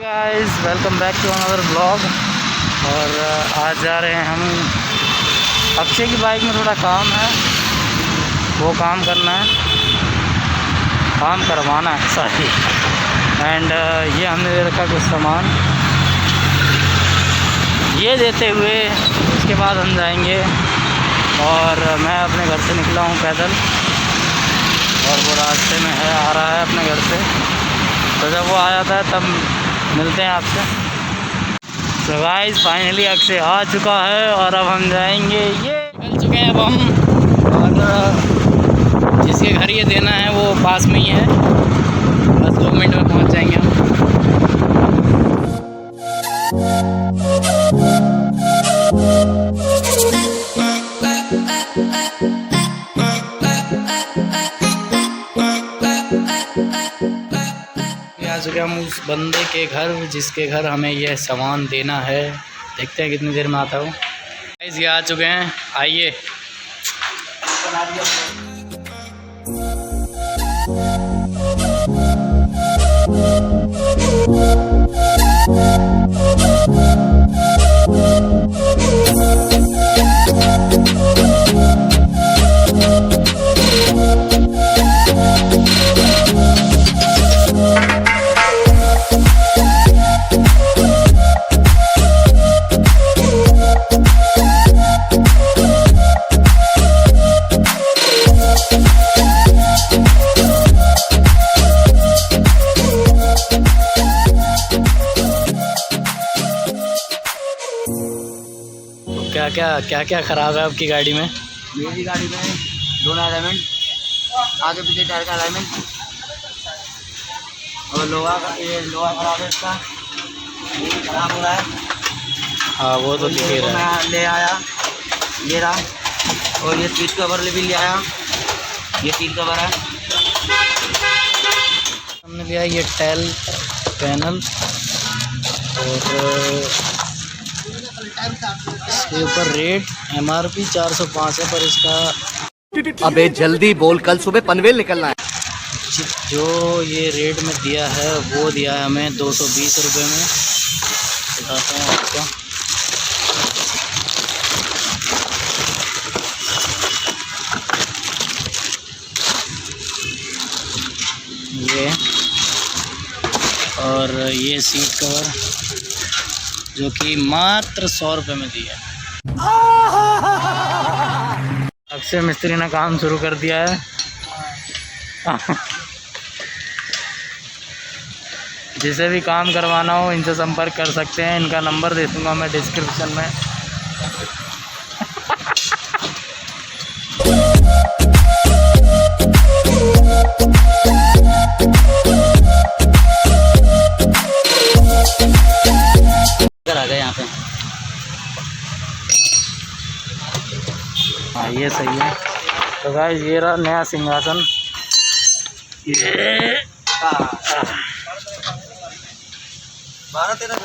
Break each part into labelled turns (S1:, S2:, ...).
S1: Guys welcome back to another blog. और आज जा रहे हैं हम अक्षय की बाइक में, थोड़ा काम है, वो काम करना है, काम करवाना है साथी। एंड ये हमने दे रखा कुछ सामान, ये देते हुए उसके बाद हम जाएंगे। और मैं अपने घर से निकला हूँ पैदल, और वो रास्ते में है, आ रहा है अपने घर से। तो जब वो आ जाता है तब मिलते हैं आपसे। तो गाइस फाइनली अक्षय आ चुका है और अब हम जाएंगे, ये निकल चुके हैं अब हम। और जिसके घर ये देना है वो पास में ही है, बस 2 मिनट में पहुंच जाएंगे हम। आ चुके हम उस बंदे के घर जिसके घर हमें यह सामान देना है। देखते हैं कितनी देर में आता हूँ। गाइस ये आ चुके हैं, आइए। क्या क्या ख़राब है आपकी गाड़ी में?
S2: मेरी गाड़ी में दोनों अलाइनमेंट, आगे पीछे टायर का अलाइनमेंट, और लोहा खराब है, इसका ये खराब हो रहा है।
S1: हाँ वो तो दिख ही रहा है।
S2: मैं ले आया, ये रहा। और ये सीट कवर भी ले आया, ये सीट कवर है।
S1: हमने लिया ये टेल पैनल, और इसके ऊपर रेट MRP 405 है, पर इसका
S3: अबे जल्दी बोल, कल सुबह पनवेल निकलना है।
S1: जो ये रेट में दिया है वो दिया है हमें 220 रुपये में। बताता हूँ आपको। ये और ये सीट कवर जो कि मात्र 100 रुपये में दिया है। अक्षय मिस्त्री ने काम शुरू कर दिया है। जिसे भी काम करवाना हो इनसे संपर्क कर सकते हैं, इनका नंबर दे दूँगा मैं डिस्क्रिप्शन में। आ गए यहाँ पे। हाँ ये सही है। तो गाइस ये रहा नया सिंहासन। ये
S2: 12-13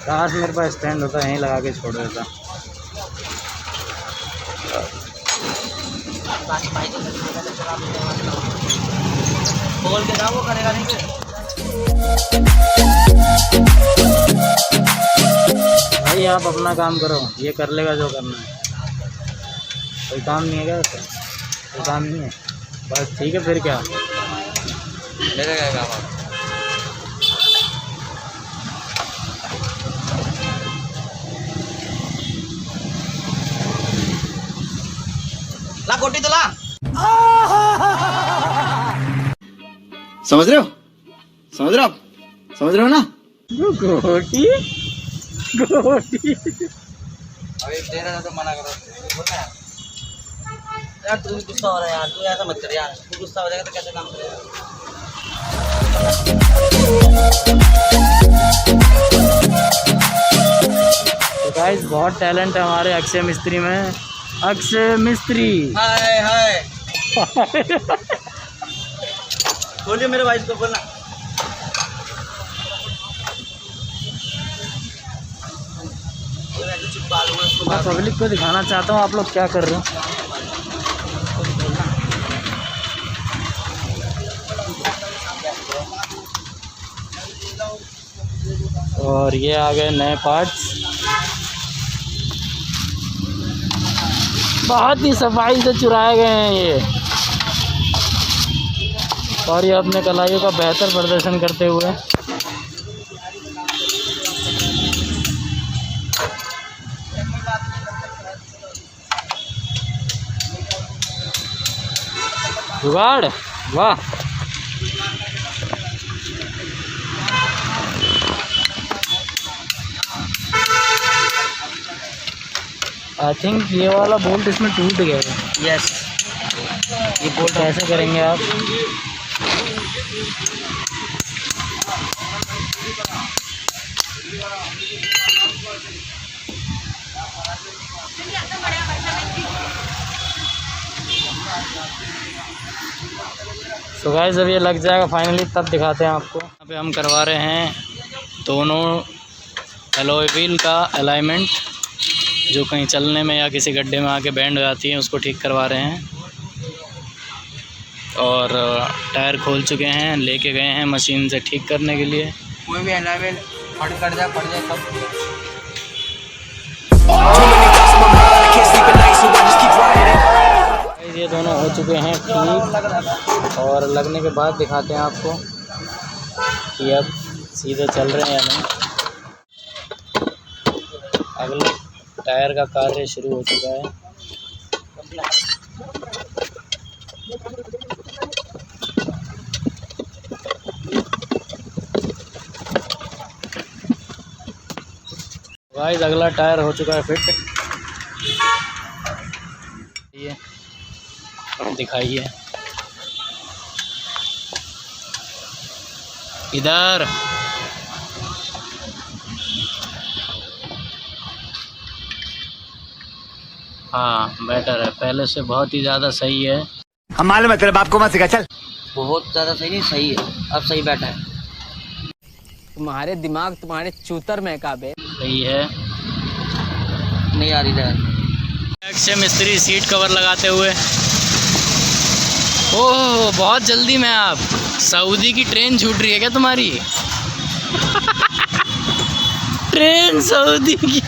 S1: काश मेरे पास स्टैंड होता, यहीं लगा के छोड़ देता।
S2: बोल के जाओ, वो करेगा नहीं फिर।
S1: भाई आप अपना काम करो, ये कर लेगा जो करना है। कोई काम नहीं है क्या उसका? कोई काम नहीं है, बस ठीक है। फिर क्या
S2: मेरे क्या काम है? ला गोटी तो ला।
S3: समझ रहे हो? समझ रहे हो आप? समझ रहे हो ना?
S1: गोटी गोटी।
S2: अभी दे रहा था तो मना करो। बोलना यार, तू गुस्सा हो रहा है यार, तू ऐसा मत कर यार। तू गुस्सा हो जाएगा तो कैसे काम करेगा?
S1: तो गाइस बहुत टैलेंट है हमारे अक्षय मिस्त्री में। अक्षय मिस्त्री
S2: हाय हाय। बोलिए मेरे भाई को, बोलना।
S1: मैं पब्लिक को दिखाना चाहता हूँ आप लोग क्या कर रहे हो। और ये आ गए नए पार्ट्स, बहुत ही सफाई से चुराए गए हैं ये, और ये अपने कलाइयों का बेहतर प्रदर्शन करते हुए जुगाड़, वाह। आई थिंक ये वाला बोल्ट इसमें टूट गया है।
S2: यस,
S1: ये बोल्ट कैसे करेंगे आप? तो गाइस जब ये लग जाएगा फाइनली तब दिखाते हैं आपको। यहाँ पे हम करवा रहे हैं दोनों एलॉय व्हील का अलाइनमेंट, जो कहीं चलने में या किसी गड्ढे में आके बैंड हो जाती है, उसको ठीक करवा रहे हैं। और टायर खोल चुके हैं, लेके गए हैं मशीन से ठीक करने के लिए।
S2: कोई भी अलाइनमेंट पड़ जाए सब।
S1: ये दोनों हो चुके हैं ठीक, और लगने के बाद दिखाते हैं आपको कि अब सीधे चल रहे हैं या नहीं। अगले टायर का कार्य शुरू हो चुका है। गाइस अगला टायर हो चुका है फिट। ये दिखाइए इधर। हाँ बेटर है, पहले से बहुत ही ज़्यादा सही है।
S3: हम मालूम है तेरे बाप को मत सिखा, चल।
S2: बहुत ज़्यादा सही नहीं, सही है, अब सही बैठा है।
S4: तुम्हारे दिमाग तुम्हारे चूतर में काबे।
S1: सही है,
S2: नहीं आ रही है।
S1: अक्षय मिस्त्री सीट कवर लगाते हुए। ओह बहुत जल्दी में आप, सऊदी की ट्रेन छूट रही है क्या तुम्हारी? ट्रेन सऊदी की।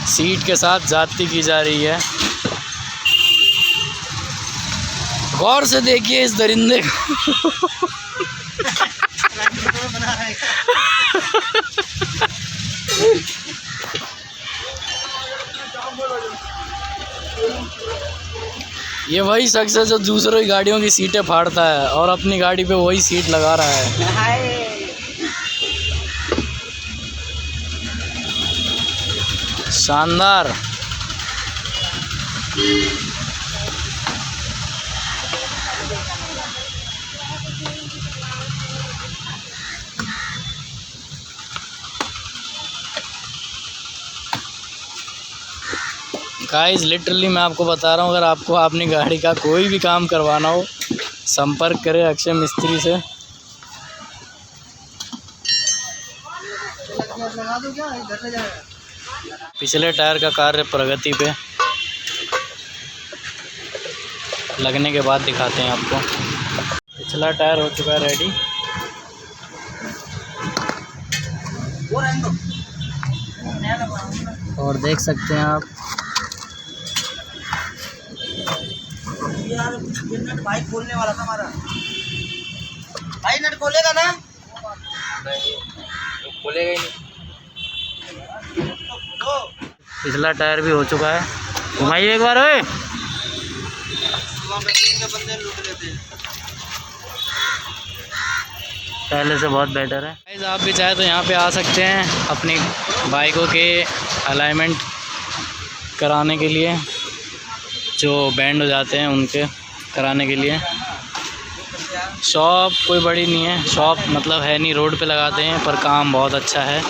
S1: सीट के साथ जाती की जा रही है। गौर से देखिए इस दरिंदे को। ये वही शख्स है जो दूसरों की गाड़ियों की सीटें फाड़ता है और अपनी गाड़ी पे वही सीट लगा रहा है। शानदार। गाइस लिटरली मैं आपको बता रहा हूँ, अगर आपको अपनी गाड़ी का कोई भी काम करवाना हो, संपर्क करें अक्षय मिस्त्री से। पिछले टायर का कार्य प्रगति पे, लगने के बाद दिखाते हैं आपको। पिछला टायर हो चुका है रेडी। और देख सकते हैं आप
S2: यार नट भाई खोलने वाला था हमारा भाई, नट खोलेगा ना? खोलेगा ही नहीं।
S1: पिछला टायर भी हो चुका है, घुमाइए एक बार। ओए पहले से बहुत बेटर है। गाइस आप भी चाहे तो यहाँ पे आ सकते हैं अपनी बाइकों के अलाइनमेंट कराने के लिए, जो बैंड हो जाते हैं उनके कराने के लिए। शॉप कोई बड़ी नहीं है, शॉप मतलब है नहीं, रोड पे लगाते हैं, पर काम बहुत अच्छा है।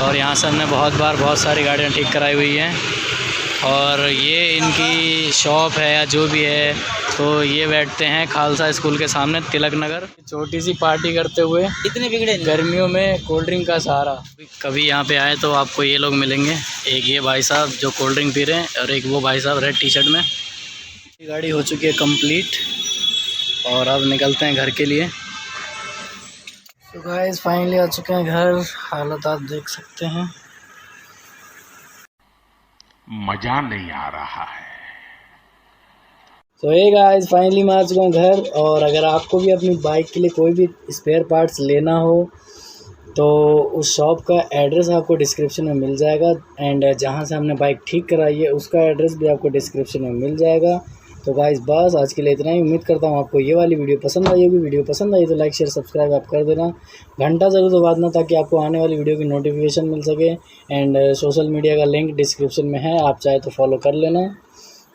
S1: और यहाँ से हमने बहुत सारी गाड़ियाँ ठीक कराई हुई हैं। और ये इनकी शॉप है या जो भी है, तो ये बैठते हैं खालसा स्कूल के सामने तिलक नगर, छोटी सी पार्टी करते हुए
S2: इतने बिगड़े नहीं।
S1: गर्मियों में कोल्ड ड्रिंक का सहारा। कभी यहाँ पे आए तो आपको ये लोग मिलेंगे, एक ये भाई साहब जो कोल्ड ड्रिंक पी रहे हैं और एक वो भाई साहब रेड टी शर्ट में। गाड़ी हो चुकी है कंप्लीट और अब निकलते हैं घर के लिए। तो गाइस फाइनली आ चुके हैं घर, हालत आप देख सकते हैं,
S5: मजा नहीं आ रहा है।
S1: तो ये गाइस फाइनली मैं आ चुका हूँ घर। और अगर आपको भी अपनी बाइक के लिए कोई भी स्पेयर पार्ट्स लेना हो तो उस शॉप का एड्रेस आपको डिस्क्रिप्शन में मिल जाएगा, एंड जहाँ से हमने बाइक ठीक कराई है उसका एड्रेस भी आपको डिस्क्रिप्शन में मिल जाएगा। तो गाइस बस आज के लिए इतना ही। उम्मीद करता हूँ आपको ये वाली वीडियो पसंद आई होगी। वीडियो पसंद आई तो लाइक शेयर सब्सक्राइब आप कर देना, घंटा ज़रूर दबाना ताकि आपको आने वाली वीडियो की नोटिफिकेशन मिल सके। एंड सोशल मीडिया का लिंक डिस्क्रिप्शन में है, आप चाहे तो फॉलो कर लेना।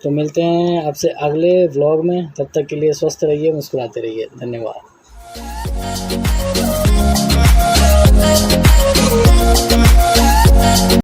S1: तो मिलते हैं आपसे अगले व्लॉग में, तब तक के लिए स्वस्थ रहिए, मुस्कुराते रहिए। धन्यवाद।